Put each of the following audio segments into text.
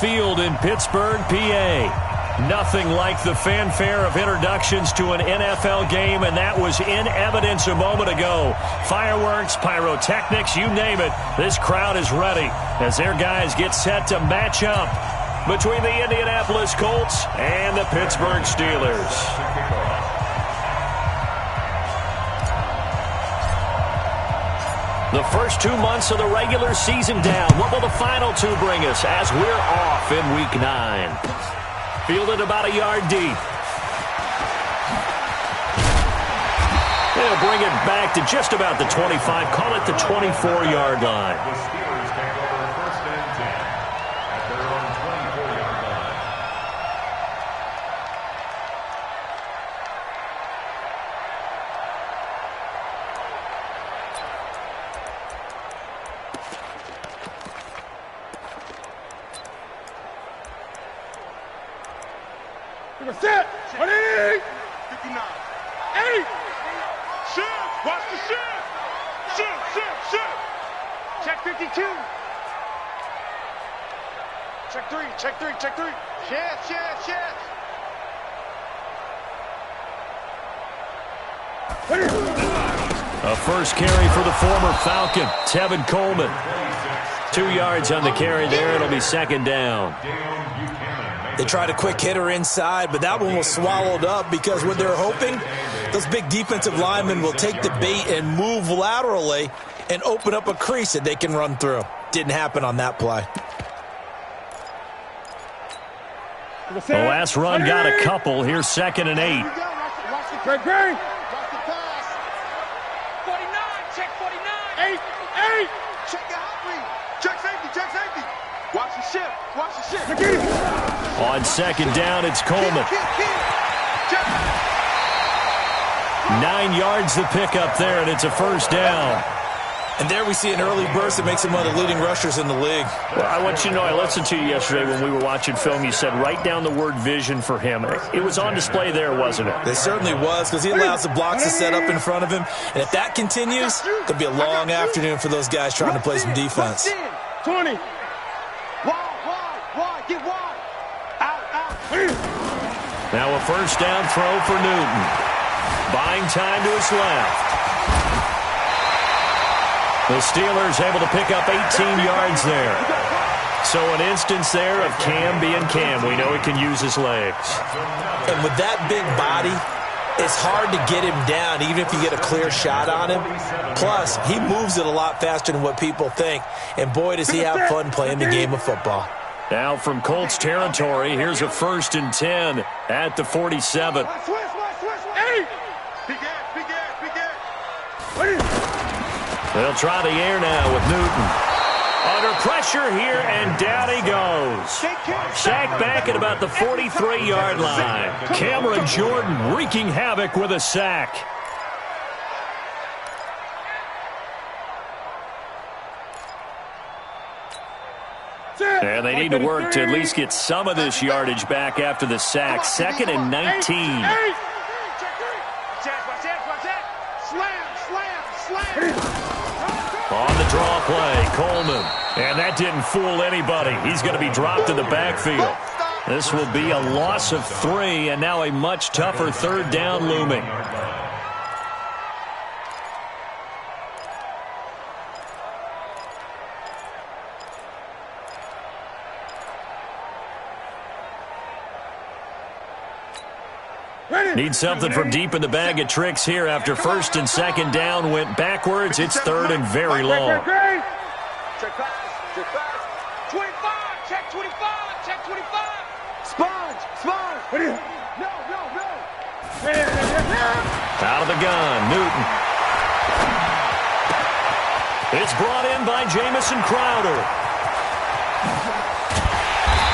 Field in Pittsburgh, PA. Nothing like the fanfare of introductions to an NFL game, and that was in evidence a moment ago. Fireworks, pyrotechnics, you name it. This crowd is ready as their guys get set to match up between the Indianapolis Colts and the Pittsburgh Steelers. The first 2 months of the regular season down. What will the final two bring us as we're off in Week 9? Fielded about a yard deep. They'll bring it back to just about the 25. Call it the 24-yard line. The Steelers take over first and 10 at their own 24-yard line. Set. 20. 59. 8. Shoot. Watch the shoot. Shoot. Check 52. Check 3. Yes. A first carry for the former Falcon, Tevin Coleman. 2 yards on the carry there. It'll be second down. They tried a quick hitter inside, but that one was swallowed up because what they're hoping, those big defensive linemen will take the bait and move laterally and open up a crease that they can run through. Didn't happen on that play. The last run got a couple. Here's 2nd and 8. Great. 49. Check 49. 8. Check the hot read. Check safety. Watch the shift. On second down, it's Coleman. 9 yards the pickup there, and it's a first down. And there we see an early burst that makes him one of the leading rushers in the league. Well, I want you to know, I listened to you yesterday when we were watching film. You said write down the word vision for him. It was on display there, wasn't it? It certainly was, because he allows the blocks to set up in front of him. And if that continues, it could be a long afternoon for those guys trying to play some defense. 20. Wide. Get wide. Out. Now a first down throw for Newton. Buying time to his left. The Steelers able to pick up 18 yards there. So an instance there of Cam being Cam. We know he can use his legs. And with that big body, it's hard to get him down, even if you get a clear shot on him. Plus, he moves it a lot faster than what people think. And boy, does he have fun playing the game of football. Now from Colts territory, here's a 1st and 10 at the 47. They'll try the air now with Newton. Under pressure here, and down he goes. Sacked back at about the 43-yard line. Cameron Jordan wreaking havoc with a sack. And they need to work to at least get some of this yardage back after the sack. 2nd and 19. On the draw play, Coleman. And that didn't fool anybody. He's going to be dropped in the backfield. This will be a loss of 3, and now a much tougher 3rd down looming. Need something from deep in the bag of tricks here after 1st and 2nd down went backwards. It's 3rd and very long. Check pass. 25. Check 25. Sponge. No. Out of the gun, Newton. It's brought in by Jamison Crowder.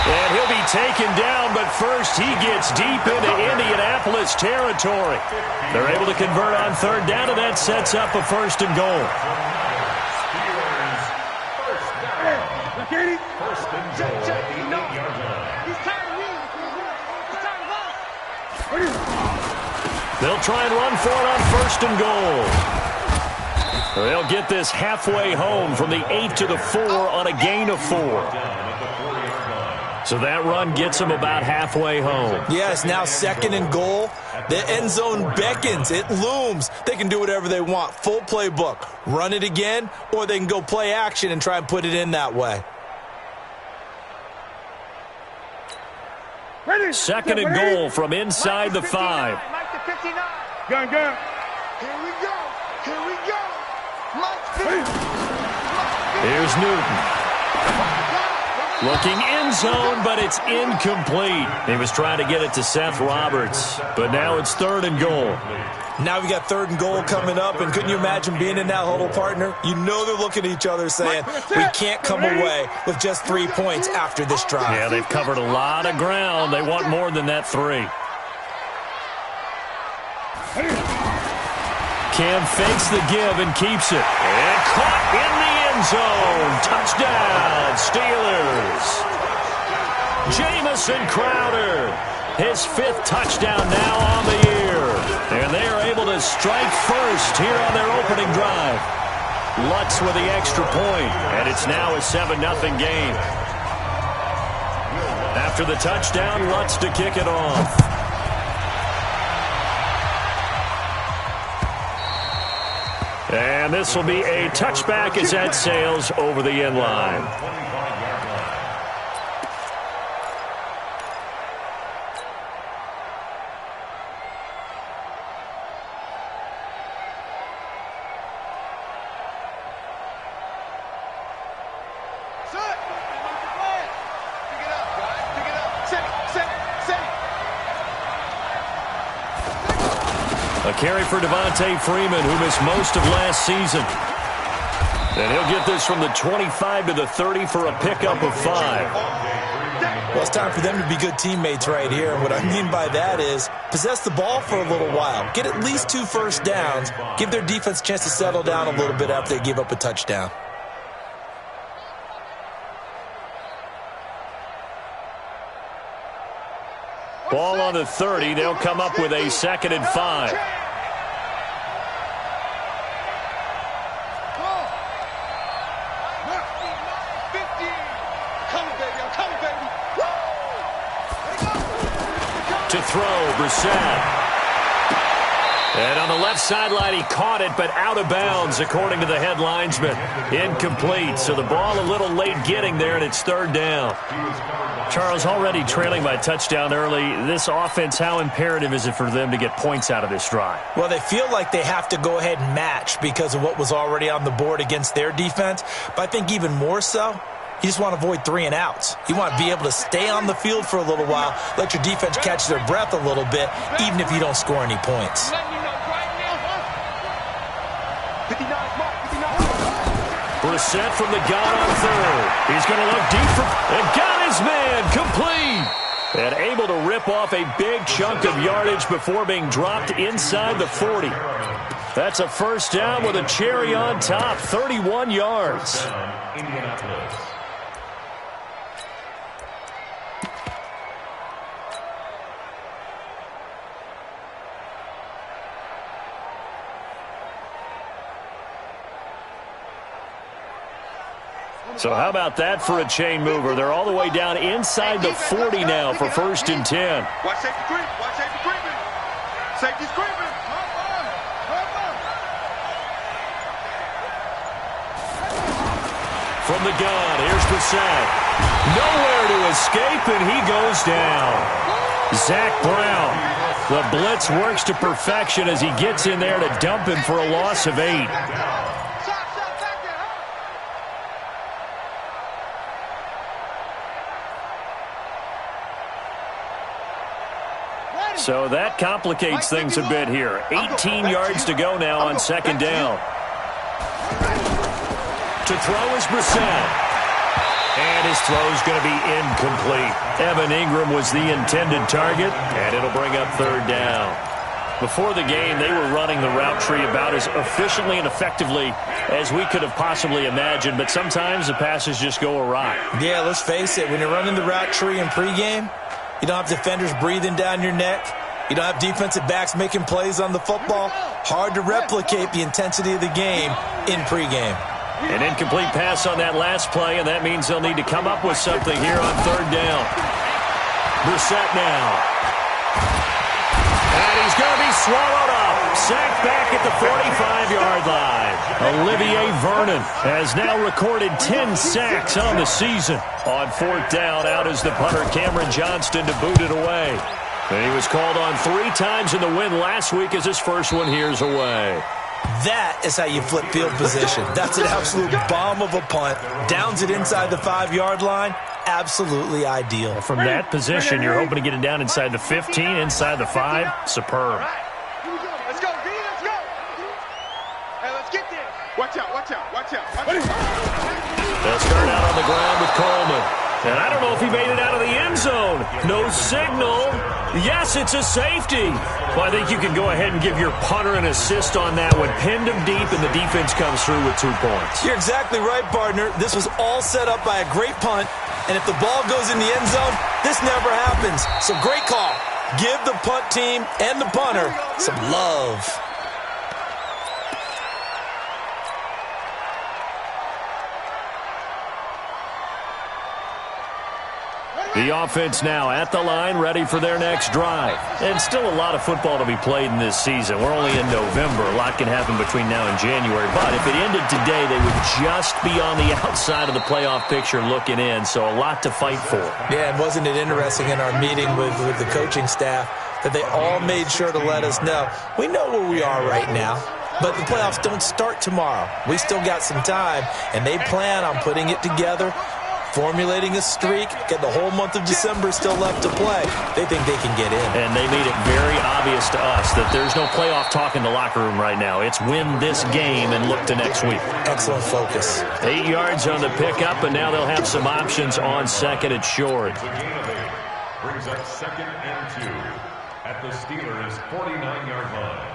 And he'll be taken down, but first he gets deep into Indianapolis territory. They're able to convert on 3rd down, and that sets up a 1st and goal. They'll try and run for it on 1st and goal. They'll get this halfway home from the 8 to the 4 on a gain of 4. So that run gets them about halfway home. Yeah, it's now 2nd and goal. The end zone beckons. It looms. They can do whatever they want. Full playbook. Run it again, or they can go play action and try and put it in that way. 2nd and goal from inside the 5. Gun. Here we go. Here we go. Here's Newton. Looking in zone, but it's incomplete. He was trying to get it to Seth Roberts, but now it's 3rd and goal. Now we got 3rd and goal coming up, and couldn't you imagine being in that huddle, partner? You know they're looking at each other saying, we can't come away with just 3 points after this drive. Yeah, they've covered a lot of ground. They want more than that 3. Cam fakes the give and keeps it. And caught in the end zone. Touchdown, Steelers. Jamison Crowder, his 5th touchdown now on the year. And they are able to strike first here on their opening drive. Lutz with the extra point, and it's now a 7-0 game. After the touchdown, Lutz to kick it off. And this will be a touchback as that sails over the end line. A carry for Devontae Freeman, who missed most of last season. And he'll get this from the 25 to the 30 for a pickup of 5. Well, it's time for them to be good teammates right here. And what I mean by that is possess the ball for a little while. Get at least 2 first downs. Give their defense a chance to settle down a little bit after they give up a touchdown. Ball on the 30. They'll come up with a 2nd and 5. To throw, Brissett. And on the left sideline, he caught it, but out of bounds, according to the head linesman. Incomplete, so the ball a little late getting there, and it's 3rd down. Charles, already trailing by a touchdown early. This offense, how imperative is it for them to get points out of this drive? Well, they feel like they have to go ahead and match because of what was already on the board against their defense. But I think even more so, you just want to avoid 3 and outs. You want to be able to stay on the field for a little while, let your defense catch their breath a little bit, even if you don't score any points. Brissett from the gun on 3rd. He's going to look deep for, and got his man complete. And able to rip off a big chunk of yardage before being dropped inside the 40. That's a first down with a cherry on top, 31 yards. So how about that for a chain mover? They're all the way down inside the 40 now for 1st and 10. Watch safety creep. Watch safety creeping. Safety's creeping. From the gun, here's Brissett. Nowhere to escape, and he goes down. Zach Brown. The blitz works to perfection as he gets in there to dump him for a loss of 8. So that complicates things a bit here. 18 yards to go now on 2nd down. To throw is Brissett. And his throw is going to be incomplete. Evan Ingram was the intended target, and it'll bring up 3rd down. Before the game, they were running the route tree about as efficiently and effectively as we could have possibly imagined, but sometimes the passes just go awry. Yeah, let's face it. When you're running the route tree in pregame, you don't have defenders breathing down your neck. You don't have defensive backs making plays on the football. Hard to replicate the intensity of the game in pregame. An incomplete pass on that last play, and that means they'll need to come up with something here on third down. Brissett now. And he's going to be swallowed up. Sacked back at the 45-yard line. Olivier Vernon has now recorded 10 sacks on the season. On fourth down, out is the punter Cameron Johnston to boot it away. And he was called on 3 times in the win last week as his first one here's away. That is how you flip field position. That's an absolute bomb of a punt. Downs it inside the 5-yard line. Absolutely ideal. From that position, you're hoping to get it down inside the 15, inside the 5. Superb. Let's go, V, let's go. Hey, let's get there. Watch out, watch out, watch out. They'll start out on the ground with Coleman. And I don't know if he made it out of the end zone. No signal. Yes, it's a safety. Well, I think you can go ahead and give your punter an assist on that one. Pinned him deep, and the defense comes through with 2 points. You're exactly right, partner. This was all set up by a great punt. And if the ball goes in the end zone, this never happens. So great call. Give the punt team and the punter some love. The offense now at the line, ready for their next drive. And still a lot of football to be played in this season. We're only in November. A lot can happen between now and January. But if it ended today, they would just be on the outside of the playoff picture looking in. So a lot to fight for. Yeah, and wasn't it interesting in our meeting with the coaching staff that they all made sure to let us know, we know where we are right now. But the playoffs don't start tomorrow. We still got some time, and they plan on putting it together, formulating a streak, get the whole month of December still left to play. They think they can get in. And they made it very obvious to us that there's no playoff talk in the locker room right now. It's win this game and look to next week. Excellent focus. 8 yards on the pickup, and now they'll have some options on second and short. Brings up 2nd and 2 at the Steelers' 49-yard line.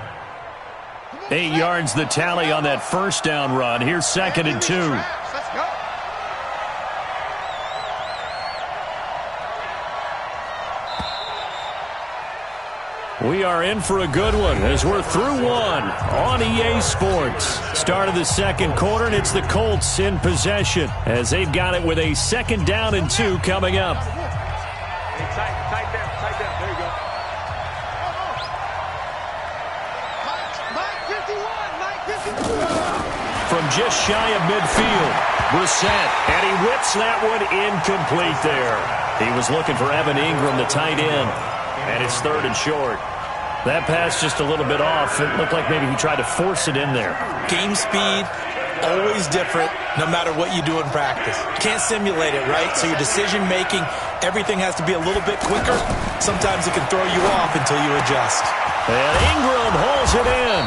8 yards the tally on that first down run. Here's 2nd and 2. Let's go. We are in for a good one as we're through one on EA Sports. Start of the second quarter, and it's the Colts in possession as they've got it with a 2nd down and 2 coming up. Hey, tight down. There you go. Mike 51. From just shy of midfield, Brissett, and he whips that one incomplete there. He was looking for Evan Ingram, the tight end, and it's 3rd and short. That pass just a little bit off. It looked like maybe he tried to force it in there. Game speed, always different, no matter what you do in practice. Can't simulate it, right? So your decision-making, everything has to be a little bit quicker. Sometimes it can throw you off until you adjust. And Ingram hauls it in.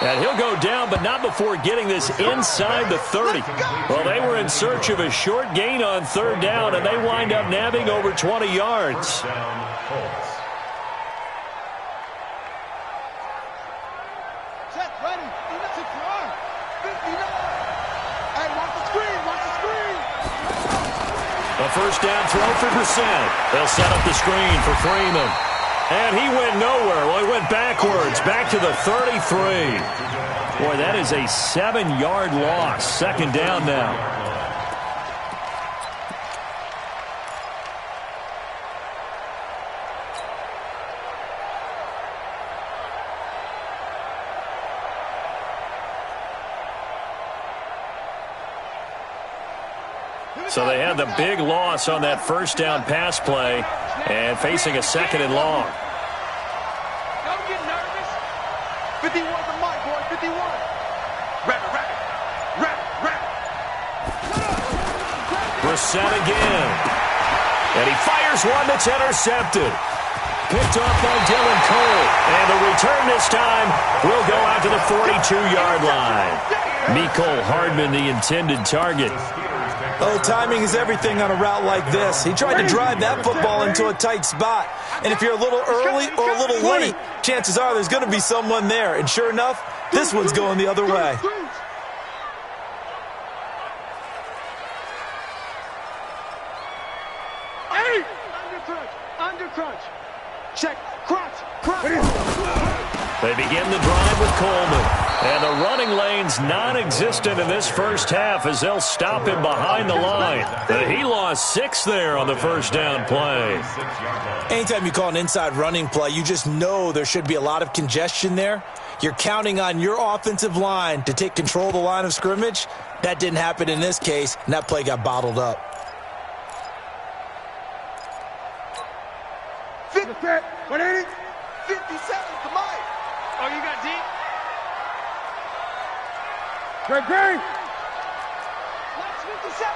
And he'll go down, but not before getting this inside the 30. Well, they were in search of a short gain on 3rd down, and they wind up nabbing over 20 yards. A first down throw for Brissett. They'll set up the screen for Freeman. And he went nowhere. Well, he went backwards, back to the 33. Boy, that is a 7-yard loss. 2nd down now. So they had the big loss on that first down pass play and facing a 2nd and long. Don't get nervous. 51 for Mike, boy. 51. Wrap. Brissett again. And he fires one that's intercepted. Picked off by Dylan Cole. And the return this time will go out to the 42-yard line. Mecole Hardman, the intended target. Oh, timing is everything on a route like this. He tried to drive that football into a tight spot. And if you're a little early or a little late, chances are there's going to be someone there. And sure enough, this one's going the other way. Under crunch. Check. Crunch. They begin the drive with Coleman. And the running lane's non-existent in this first half as they'll stop him behind the line. He lost 6 there on the first down play. Anytime you call an inside running play, you just know there should be a lot of congestion there. You're counting on your offensive line to take control of the line of scrimmage. That didn't happen in this case, and that play got bottled up. 180. 57 to Mike. Oh, you got deep? Great. Watch 57.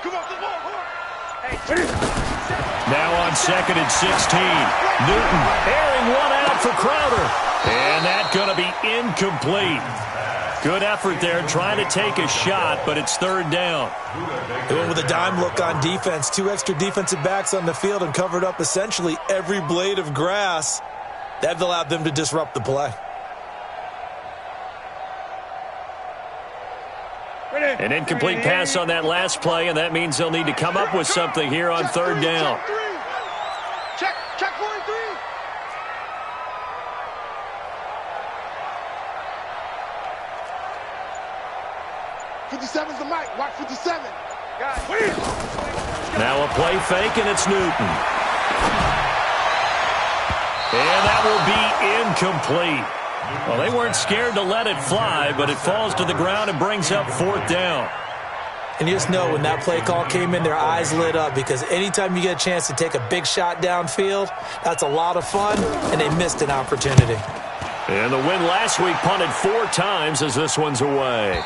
Come on. Hey, Now on 2nd and 16. Newton airing one out for Crowder. And that's going to be incomplete. Good effort there trying to take a shot, but it's 3rd down. They went with a dime look on defense. 2 extra defensive backs on the field and covered up essentially every blade of grass. That allowed them to disrupt the play. An incomplete pass on that last play, and that means they'll need to come up with something here on 3rd down. Check 43. '57's the mic. Watch 57. Now a play fake, and it's Newton. And that will be incomplete. Well, they weren't scared to let it fly, but it falls to the ground and brings up 4th down. And you just know when that play call came in, their eyes lit up because anytime you get a chance to take a big shot downfield, that's a lot of fun, and they missed an opportunity. And the win last week punted 4 times as this one's away.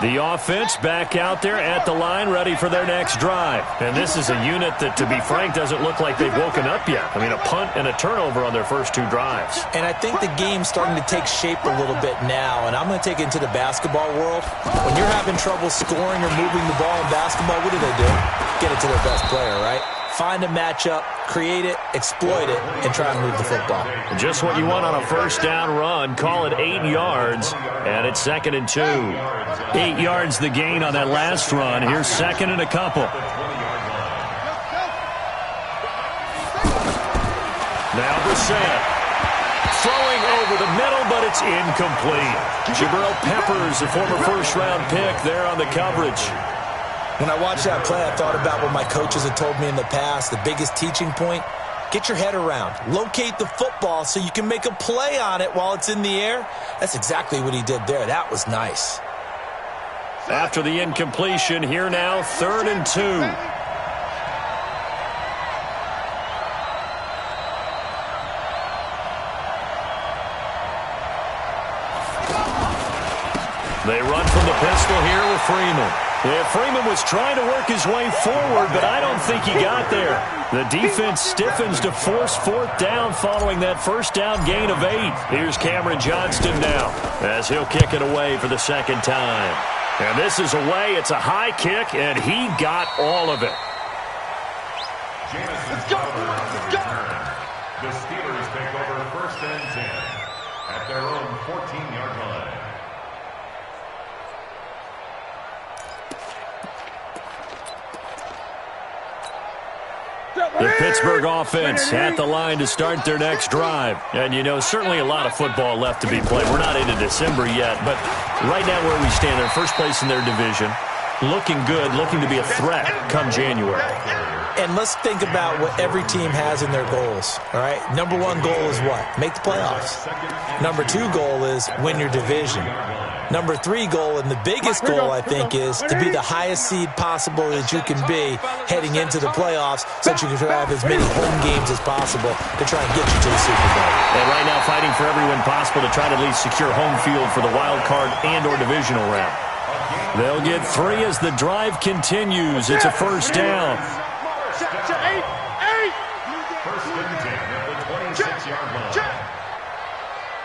The offense back out there at the line, ready for their next drive. And this is a unit that, to be frank, doesn't look like they've woken up yet. I mean, a punt and a turnover on their first 2 drives. And I think the game's starting to take shape a little bit now, and I'm going to take it into the basketball world. When you're having trouble scoring or moving the ball in basketball, what do? Get it to their best player, right? Find a matchup, create it, exploit it, and try and move the football. Just what you want on a first down run. Call it 8 yards, and it's 2nd and 2. 8 yards the gain on that last run. Here's 2nd and a couple. Now Brissett. Throwing over the middle, but it's incomplete. Jabril Peppers, a former first-round pick, there on the coverage. When I watched that play, I thought about what my coaches had told me in the past. The biggest teaching point, get your head around. Locate the football so you can make a play on it while it's in the air. That's exactly what he did there. That was nice. After the incompletion, here now, 3rd and 2. They run from the pistol here with Freeman. Yeah, Freeman was trying to work his way forward, but I don't think he got there. The defense stiffens to force 4th down following that first down gain of 8. Here's Cameron Johnston now as he'll kick it away for the 2nd time. And this is away. It's a high kick, and he got all of it. Let's go. The Steelers take over 1st and 10 at their own 14-yard line. The Pittsburgh offense at the line to start their next drive. And, you know, certainly a lot of football left to be played. We're not into December yet, but right now where we stand, they're first place in their division. Looking good, looking to be a threat come January. And let's think about what every team has in their goals, all right? Number 1 goal is what? Make the playoffs. Number 2 goal is win your division. Number 3 goal, and the biggest goal, I think, is to be the highest seed possible that you can be heading into the playoffs so that you can have as many home games as possible to try and get you to the Super Bowl. And right now fighting for every win possible to try to at least secure home field for the wild card and or divisional round. They'll get 3 as the drive continues. It's a first down. First and 10 at the 26-yard line.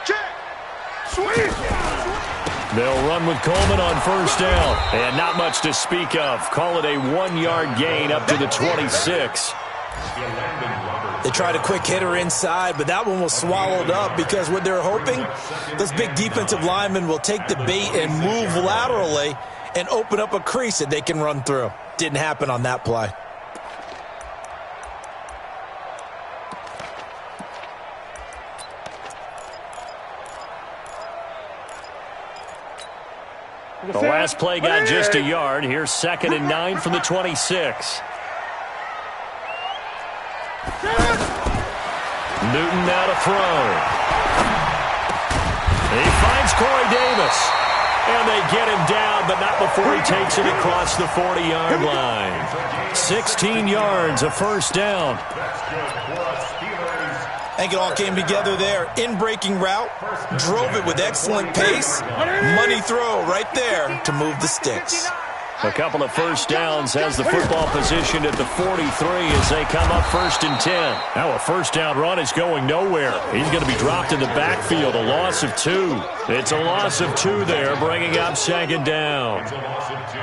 Check. Sweet. They'll run with Coleman on first down. And not much to speak of. Call it a 1-yard gain up to the 26. They tried a quick hitter inside, but that one was swallowed up because what they're hoping, those big defensive linemen will take the bait and move laterally and open up a crease that they can run through. Didn't happen on that play. The last play got just a yard. Here's 2nd and 9 from the 26. Newton now to throw. He finds Corey Davis. And they get him down, but not before he takes it across the 40-yard line. 16 yards, a first down. I think it all came together there. In-breaking route, drove it with excellent pace. Money throw right there to move the sticks. A couple of first downs, has the football positioned at the 43 as they come up 1st and 10. Now a first down run is going nowhere. He's going to be dropped in the backfield, a loss of 2. It's a loss of 2 there, bringing up 2nd down. It's a loss of 2.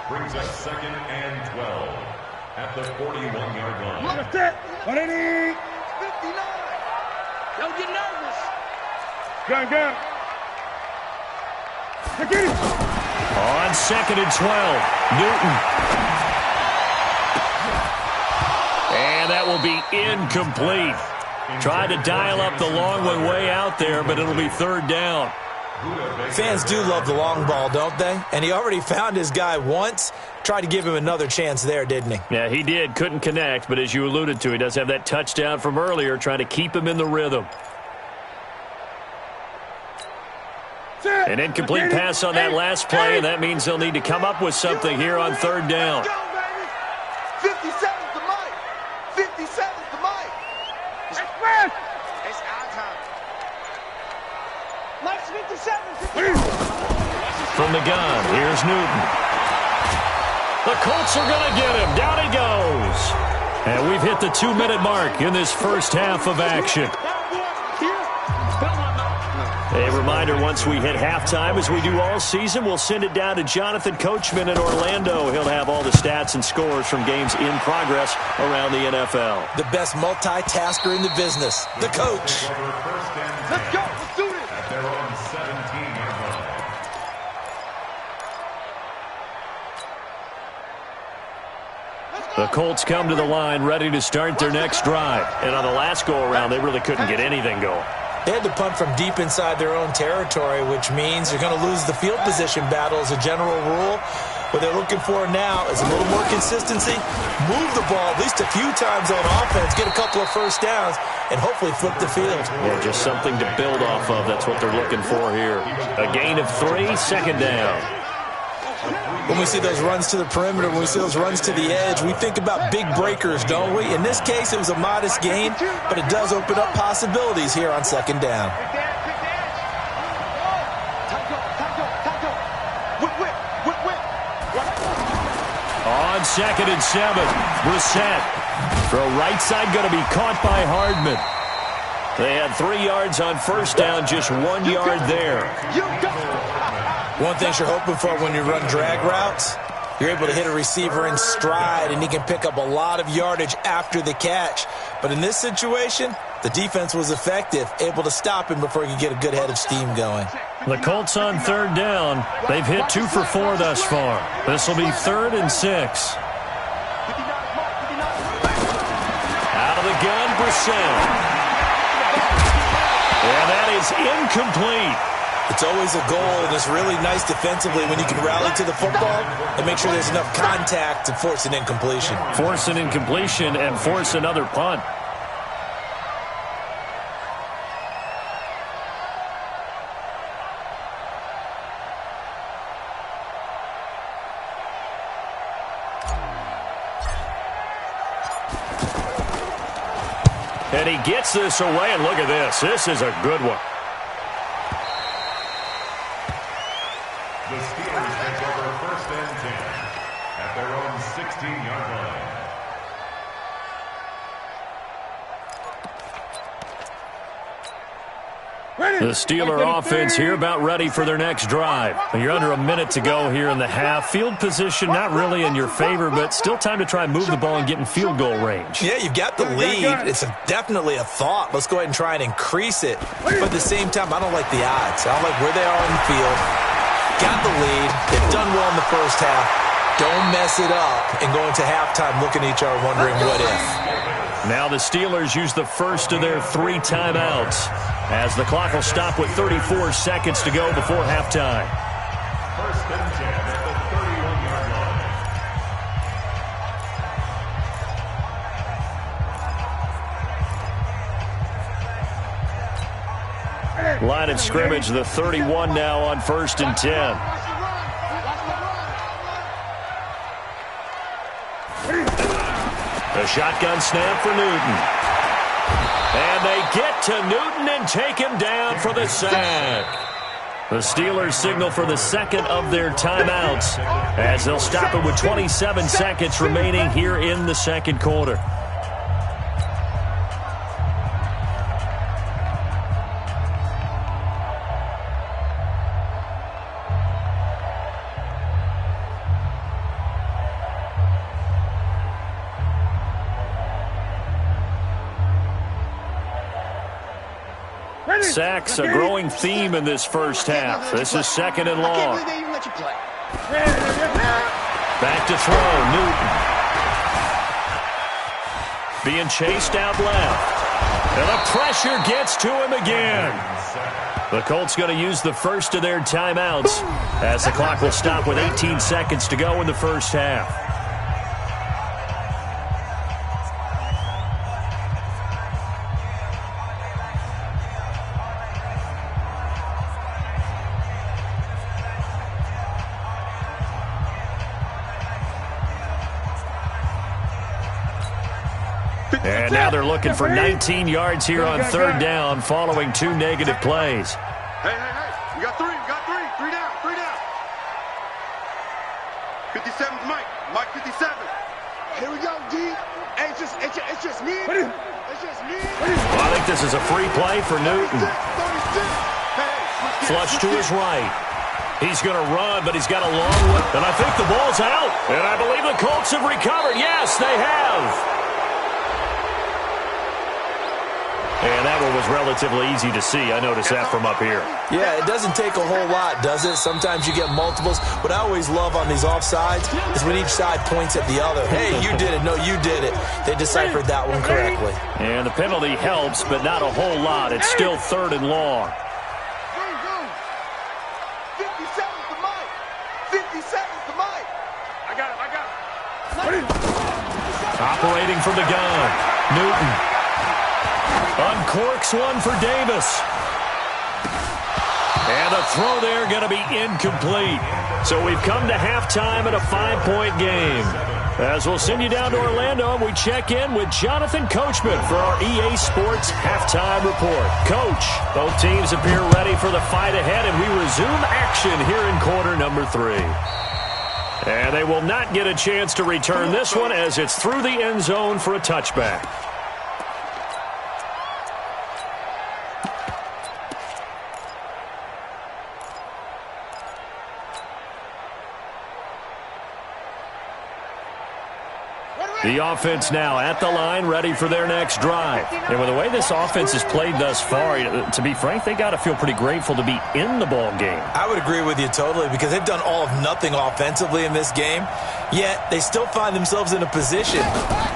Brings us 2nd and 12 at the 41-yard line. That's it. 180. 59. Don't get nervous. Gun. On 2nd and 12, Newton. And that will be incomplete. Tried to dial up the long one way out there, but it'll be 3rd down. Fans do love the long ball, don't they? And he already found his guy once. Tried to give him another chance there, didn't he? Yeah, he did. Couldn't connect, but as you alluded to, he does have that touchdown from earlier, trying to keep him in the rhythm. An incomplete pass on that last play, and that means they'll need to come up with something here on 3rd down. 57's the mic. 57's the mic. It's our time. Mike's 57. From the gun, here's Newton. The Colts are going to get him. Down he goes. And we've hit the 2-minute mark in this first half of action. A reminder, once we hit halftime, as we do all season, we'll send it down to Jonathan Coachman in Orlando. He'll have all the stats and scores from games in progress around the NFL. The best multitasker in the business, the coach. Let's go. Let's do this. At their own 17-yard line. The Colts come to the line ready to start their next drive. And on the last go-around, they really couldn't get anything going. They had to punt from deep inside their own territory, which means they're going to lose the field position battle as a general rule. What they're looking for now is a little more consistency, move the ball at least a few times on offense, get a couple of first downs, and hopefully flip the field. Yeah, just something to build off of. That's what they're looking for here. A gain of 3, 2nd down. When we see those runs to the perimeter, when we see those runs to the edge, we think about big breakers, don't we? In this case, it was a modest gain, but it does open up possibilities here on 2nd down. On 2nd and 7, Brissett. Throw right side going to be caught by Hardman. They had 3 yards on first down, just 1 yard there. One thing you're hoping for when you run drag routes, you're able to hit a receiver in stride, and he can pick up a lot of yardage after the catch. But in this situation, the defense was effective, able to stop him before he could get a good head of steam going. The Colts on 3rd down. They've hit 2 for 4 thus far. This will be 3rd and 6. Out of the gun, Brissett. And that is incomplete. It's always a goal, and it's really nice defensively when you can rally to the football and make sure there's enough contact to force an incompletion. Force an incompletion and force another punt. And he gets this away, and look at this. This is a good one. The Steelers take over 1st and 10 at their own 16-yard line. The Steeler offense here about ready for their next drive. You're under a minute to go here in the half. Field position not really in your favor, but still time to try and move the ball and get in field goal range. Yeah, you've got the lead. It's definitely a thought. Let's go ahead and try and increase it. But at the same time, I don't like the odds. I don't like where they are on the field. Got the lead. They've done well in the first half. Don't mess it up and go into halftime looking at each other wondering what if. Now the Steelers use the first of their 3 timeouts as the clock will stop with 34 seconds to go before halftime. First and 10 at the 31-yard line. Line of scrimmage, the 31 now on 1st and 10. A shotgun snap for Newton. And they get to Newton and take him down for the sack. The Steelers signal for the second of their timeouts as they'll stop it with 27 seconds remaining here in the second quarter. Sacks, a growing theme in this first half. This is 2nd and long. Back to throw, Newton. Being chased out left. And the pressure gets to him again. The Colts going to use the first of their timeouts as the clock will stop with 18 seconds to go in the first half. And now they're looking for 19 yards here on 3rd down following 2 negative plays. Hey. We got 3. 3 down. 57's Mike. Mike 57. Here we go, D. Hey, it's just me. It's just me. Well, I think this is a free play for Newton. Flush to his right. He's going to run, but he's got a long way. And I think the ball's out. And I believe the Colts have recovered. Yes, they have. And that one was relatively easy to see. I noticed that from up here. Yeah, it doesn't take a whole lot, does it? Sometimes you get multiples. What I always love on these offsides is when each side points at the other. Hey, you did it. No, you did it. They deciphered that one correctly. And the penalty helps, but not a whole lot. It's still 3rd and long. 57's the Mike. 57's the Mike. I got it. Operating from the gun. Newton. Uncorks one for Davis. And a throw there going to be incomplete. So we've come to halftime in a 5-point game. As we'll send you down to Orlando, we check in with Jonathan Coachman for our EA Sports Halftime Report. Coach, both teams appear ready for the fight ahead, and we resume action here in quarter number 3. And they will not get a chance to return this one as it's through the end zone for a touchback. The offense now at the line, ready for their next drive. And with the way this offense has played thus far, to be frank, they got to feel pretty grateful to be in the ball game. I would agree with you totally because they've done all of nothing offensively in this game, yet they still find themselves in a position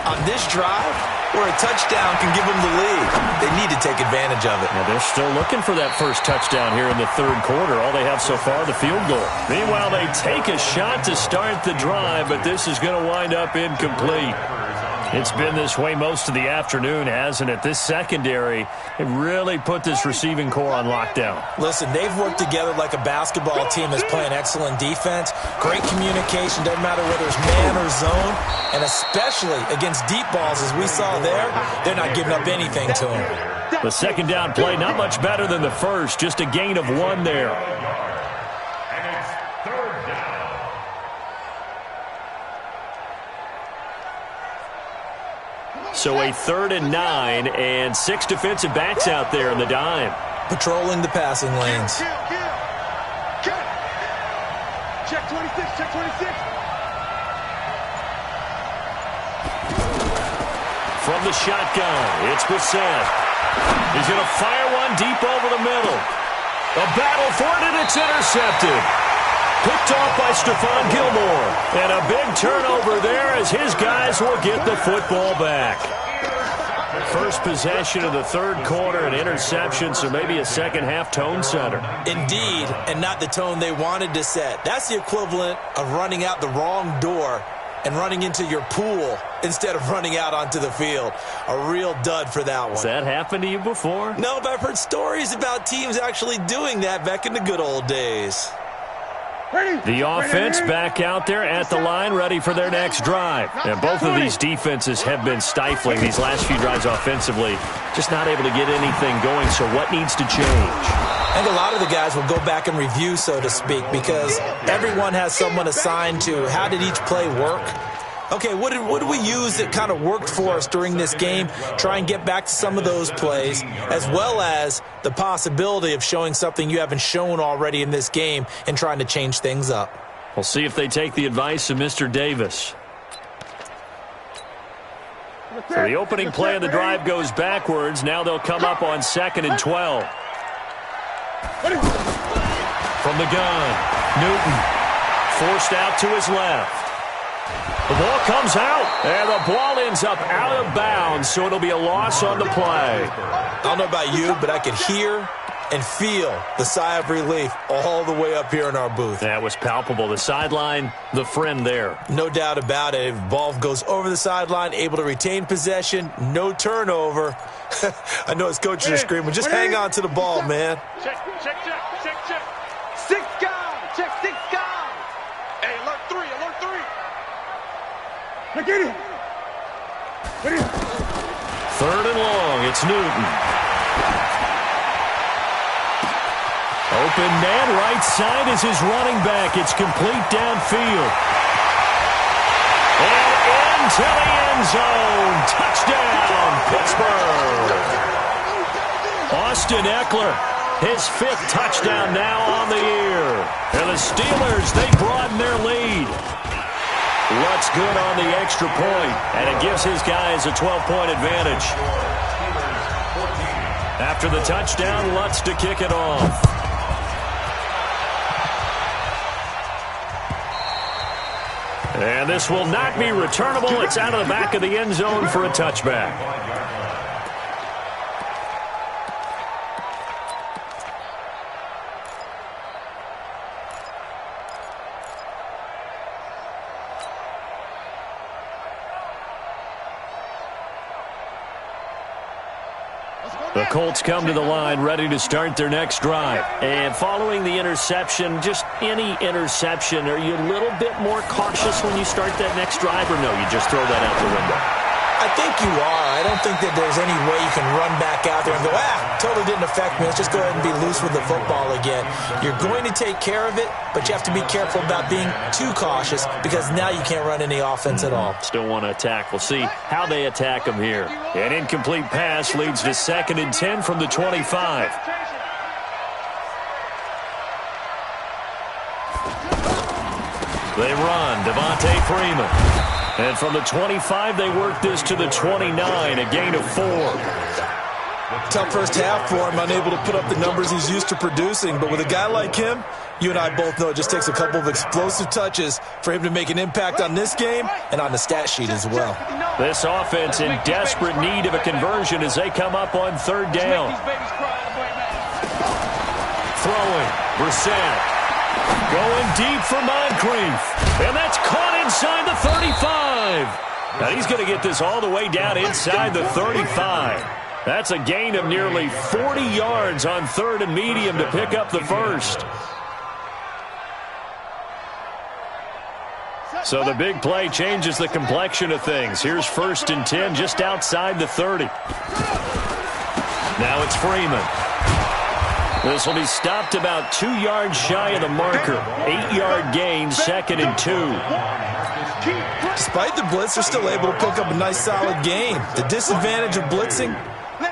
on this drive where a touchdown can give them the lead. They need to take advantage of it. Now they're still looking for that first touchdown here in the 3rd quarter. All they have so far, the field goal. Meanwhile, they take a shot to start the drive, but this is going to wind up incomplete. It's been this way most of the afternoon, hasn't it? This secondary, it really put this receiving core on lockdown. Listen, they've worked together like a basketball team that's playing excellent defense. Great communication, doesn't matter whether it's man or zone. And especially against deep balls, as we saw there, they're not giving up anything to them. The second down play, not much better than the first. Just a gain of 1 there. And it's 3rd down. So a 3rd and 9 and 6 defensive backs out there in the dime. patrolling the passing lanes. Check 26, check 26. From the shotgun, it's Brissett. He's going to fire one deep over the middle. A battle for it, and it's intercepted. Picked off by Stephon Gilmore. And a big turnover there as his guys will get the football back. First possession of the third quarter, an interception, so maybe a second-half tone setter. Indeed, and not the tone they wanted to set. That's the equivalent of running out the wrong door and running into your pool instead of running out onto the field. A real dud for that one. Has that happened to you before? No, but I've heard stories about teams actually doing that back in the good old days. The offense back out there at the line, ready for their next drive. And both of these defenses have been stifling these last few drives offensively. Just not able to get anything going, so what needs to change? I think a lot of the guys will go back and review, so to speak, because everyone has someone assigned to how did each play work. Okay, what did we use that kind of worked for us during this game? Try and get back to some of those plays, as well as the possibility of showing something you haven't shown already in this game and trying to change things up. We'll see if they take the advice of Mr. Davis. So the opening play of the drive goes backwards. Now they'll come up on 2nd and 12. From the gun, Newton forced out to his left. The ball comes out, and the ball ends up out of bounds, so it'll be a loss on the play. I don't know about you, but I could hear and feel the sigh of relief all the way up here in our booth. That was palpable. The sideline, the friend there. No doubt about it. If the ball goes over the sideline, able to retain possession, no turnover. I know his coaches are screaming, just hang on to the ball, man. Check. 6 guys. Check 6 guys. Hey, alert 3. Get it. 3rd and long. It's Newton. Open man, right side is his running back. It's complete downfield. And into the end zone. Touchdown, Pittsburgh. Austin Eckler, his 5th touchdown now on the year. And the Steelers, they broaden their lead. Lutz good on the extra point, and it gives his guys a 12-point advantage. After the touchdown, Lutz to kick it off. And this will not be returnable. It's out of the back of the end zone for a touchback. The Colts come to the line, ready to start their next drive. And following the interception, just any interception, are you a little bit more cautious when you start that next drive, or no, you just throw that out the window? I think you are. I don't think that there's any way you can run back out there and go, totally didn't affect me. Let's just go ahead and be loose with the football again. You're going to take care of it, but you have to be careful about being too cautious because now you can't run any offense at all. Still want to attack. We'll see how they attack them here. An incomplete pass leads to 2nd and 10 from the 25. They run. Devontae Freeman. And from the 25, they work this to the 29, a gain of 4. Tough first half for him, unable to put up the numbers he's used to producing. But with a guy like him, you and I both know it just takes a couple of explosive touches for him to make an impact on this game and on the stat sheet as well. This offense in desperate need of a conversion as they come up on 3rd down. Throwing, Brissett. Going deep for Moncrief. And that's caught inside the 35. Now he's going to get this all the way down inside the 35. That's a gain of nearly 40 yards on 3rd and medium to pick up the first. So the big play changes the complexion of things. Here's 1st and 10 just outside the 30. Now it's Freeman. This will be stopped about 2 yards shy of the marker. 8-yard gain, 2nd and 2. Despite the blitz, they're still able to pick up a nice solid gain. The disadvantage of blitzing,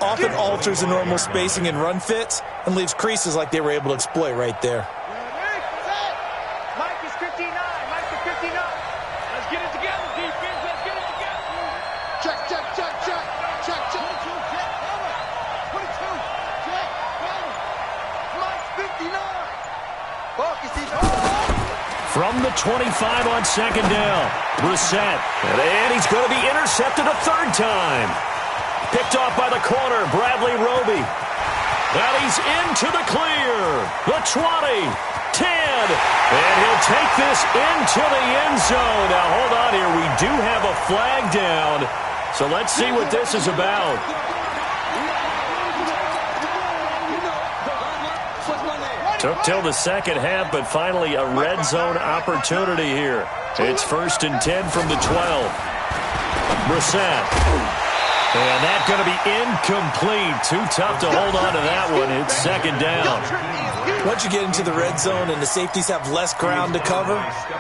often alters the normal spacing and run fits and leaves creases like they were able to exploit right there. Mike is 59. Mike is 59. Let's get it together, defense. Let's get it together. Check, check, check, check. Check, check. 22, check. Mike's 59. From the 25 on second down, Brissett. And he's going to be intercepted a third time. Picked off by the corner, Bradley Roby. And he's into the clear. The 20, 10. And he'll take this into the end zone. Now, hold on here. We do have a flag down. So let's see what this is about. Took till the second half, but finally a red zone opportunity here. It's 1st and 10 from the 12. Brissett. And that's going to be incomplete. Too tough to hold on to that one. It's second down. Once you get into the red zone and the safeties have less ground to cover,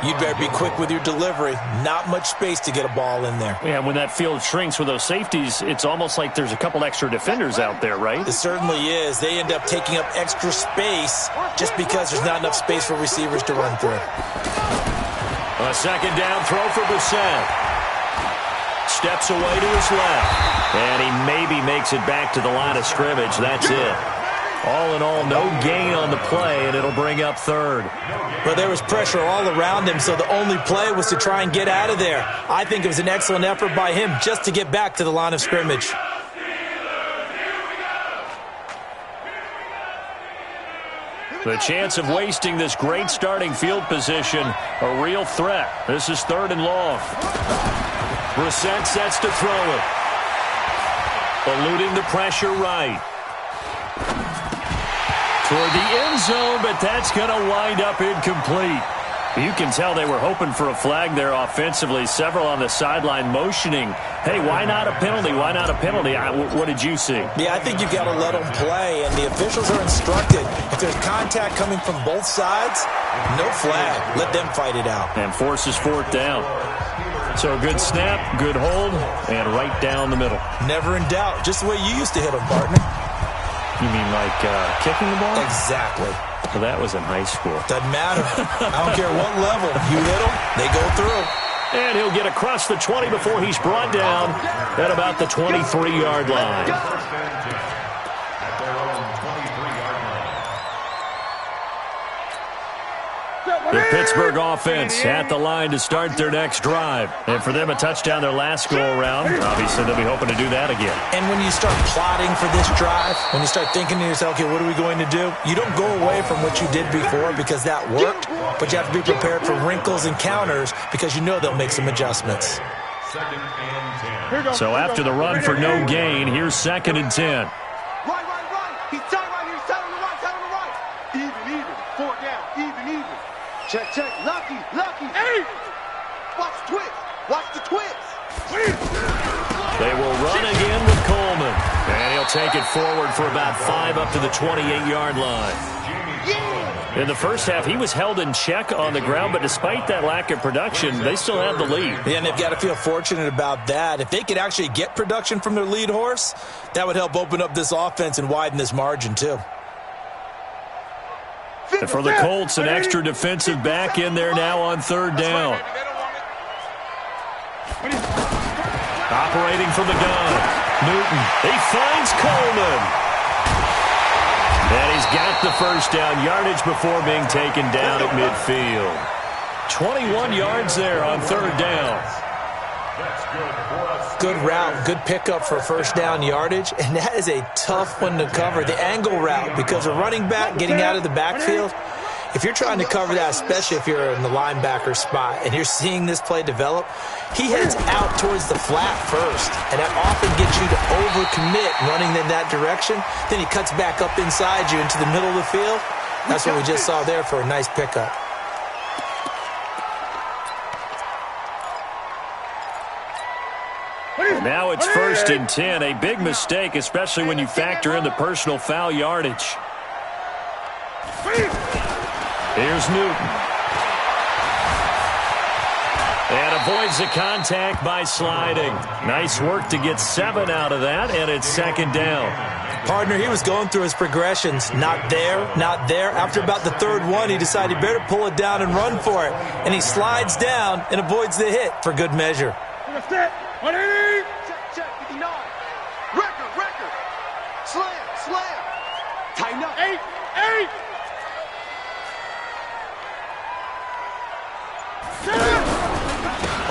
you'd better be quick with your delivery. Not much space to get a ball in there. Yeah, when that field shrinks with those safeties, it's almost like there's a couple extra defenders out there, right? It certainly is. They end up taking up extra space just because there's not enough space for receivers to run through. A second down throw for Brissett. Steps away to his left. And he maybe makes it back to the line of scrimmage. That's it. All in all, no gain on the play, and it'll bring up third. But there was pressure all around him, so the only play was to try and get out of there. I think it was an excellent effort by him just to get back to the line of scrimmage. The chance of wasting this great starting field position, a real threat. This is 3rd and long. Brissett sets to throw it. Eluding the pressure right. Toward the end zone, but that's going to wind up incomplete. You can tell they were hoping for a flag there offensively. Several on the sideline motioning, hey, why not a penalty? Why not a penalty? What did you see? Yeah, I think you've got to let them play, and the officials are instructed. If there's contact coming from both sides, no flag. Let them fight it out. And forces 4th down. So a good snap, good hold, and right down the middle. Never in doubt. Just the way you used to hit them, partner. You mean like kicking the ball? Exactly. Well, that was in high school. Doesn't matter. I don't care what level. You hit them, they go through. And he'll get across the 20 before he's brought down at about the 23-yard line. At their own 23-yard line. The Pittsburgh offense at the line to start their next drive. And for them, a touchdown their last go-around. Obviously, they'll be hoping to do that again. And when you start plotting for this drive, when you start thinking to yourself, okay, what are we going to do? You don't go away from what you did before because that worked, but you have to be prepared for wrinkles and counters because you know they'll make some adjustmants. 2nd and 10. So after the run for no gain, here's 2nd and 10. Right. He's tight right here. Side on the right. Even. 4 down. Even. Check. Lucky. Hey! Watch the twist. They will run again with Coleman. And he'll take it forward for about 5 up to the 28-yard line. In the first half, he was held in check on the ground, but despite that lack of production, they still have the lead. Yeah, and they've got to feel fortunate about that. If they could actually get production from their lead horse, that would help open up this offense and widen this margin, too. And for the Colts, an extra defensive back in there now on 3rd down. Operating from the gun, Newton. He finds Coleman. And he's got the first down yardage before being taken down at midfield. 21 yards there on 3rd down. Good route, good pickup for first down yardage, and that is a tough one to cover. The angle route, because a running back getting out of the backfield, if you're trying to cover that, especially if you're in the linebacker spot and you're seeing this play develop, he heads out towards the flat first, and that often gets you to overcommit running in that direction. Then he cuts back up inside you into the middle of the field. That's what we just saw there for a nice pickup. Now it's 1st and 10, a big mistake, especially when you factor in the personal foul yardage. Here's Newton. And avoids the contact by sliding. Nice work to get 7 out of that, and it's second down. Partner, he was going through his progressions. Not there, not there. After about the third one, he decided he better pull it down and run for it. And he slides down and avoids the hit for good measure. Check, 59. Record. Slam. Tighten up. 8.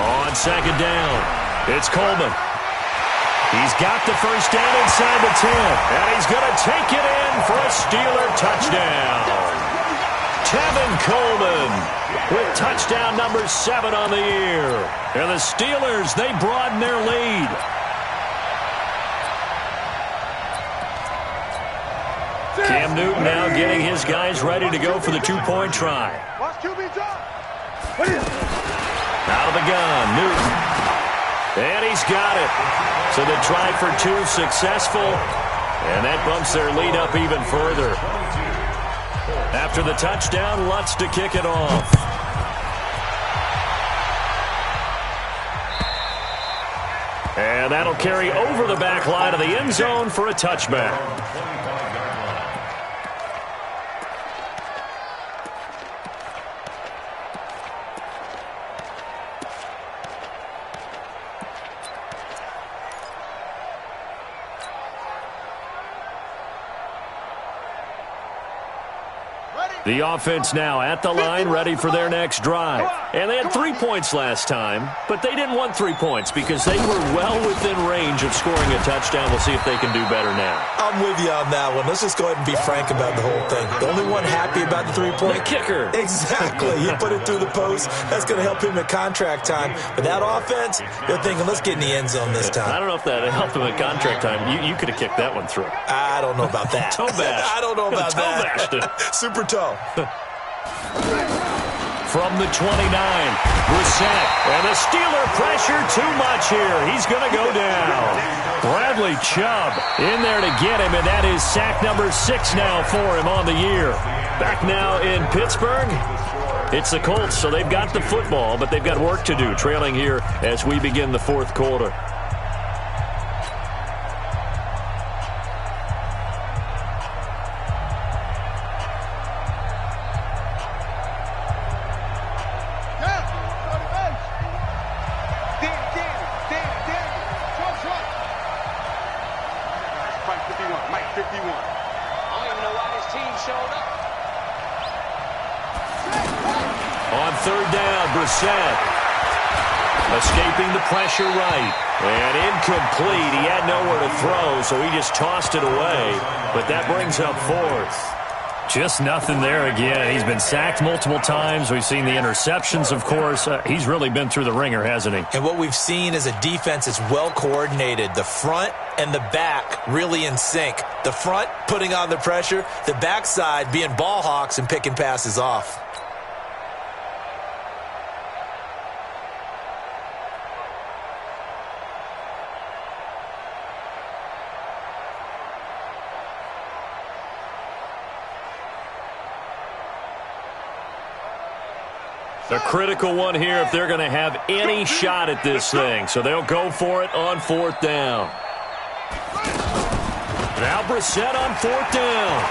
On second down, it's Coleman. He's got the first down inside the 10, and he's going to take it in for a Steeler touchdown. Tevin Coleman with touchdown number 7 on the year. And the Steelers, they broaden their lead. Cam Newton now getting his guys ready to go for the 2-point try. Watch QB drop. Out of the gun, Newton. And he's got it. So the try for 2 successful. And that bumps their lead up even further. After the touchdown, Lutz to kick it off. And that'll carry over the back line of the end zone for a touchback. The offense now at the line, ready for their next drive. And they had 3 points last time, but they didn't want 3 points because they were well within range of scoring a touchdown. We'll see if they can do better now. I'm with you on that one. Let's just go ahead and be frank about the whole thing. The only one happy about the 3-point? The kicker. Exactly. He put it through the post. That's going to help him at contract time. But that offense, they're thinking, let's get in the end zone this time. I don't know if that helped him at contract time. You could have kicked that one through. I don't know about that. Toe bash. I don't know about toe that. Bashed it. Super toe. From the 29, Brissett. And the Steeler pressure too much here. He's going to go down. Bradley Chubb in there to get him, and that is sack number 6 now for him on the year. Back now in Pittsburgh. It's the Colts, so they've got the football, but they've got work to do, trailing here as we begin the fourth quarter. Escaping the pressure right. And incomplete. He had nowhere to throw, so he just tossed it away. But that brings up 4th. Just nothing there again. He's been sacked multiple times. We've seen the interceptions, of course. He's really been through the ringer, hasn't he? And what we've seen is a defense that's well coordinated. The front and the back really in sync. The front putting on the pressure. The backside being ball hawks and picking passes off. A critical one here if they're going to have any shot at this thing. So they'll go for it on 4th down. Now Brissett on 4th down.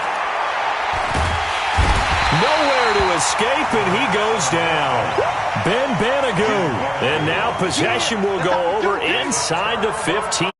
Nowhere to escape, and he goes down. Ben Banagoo. And now possession will go over inside the 15.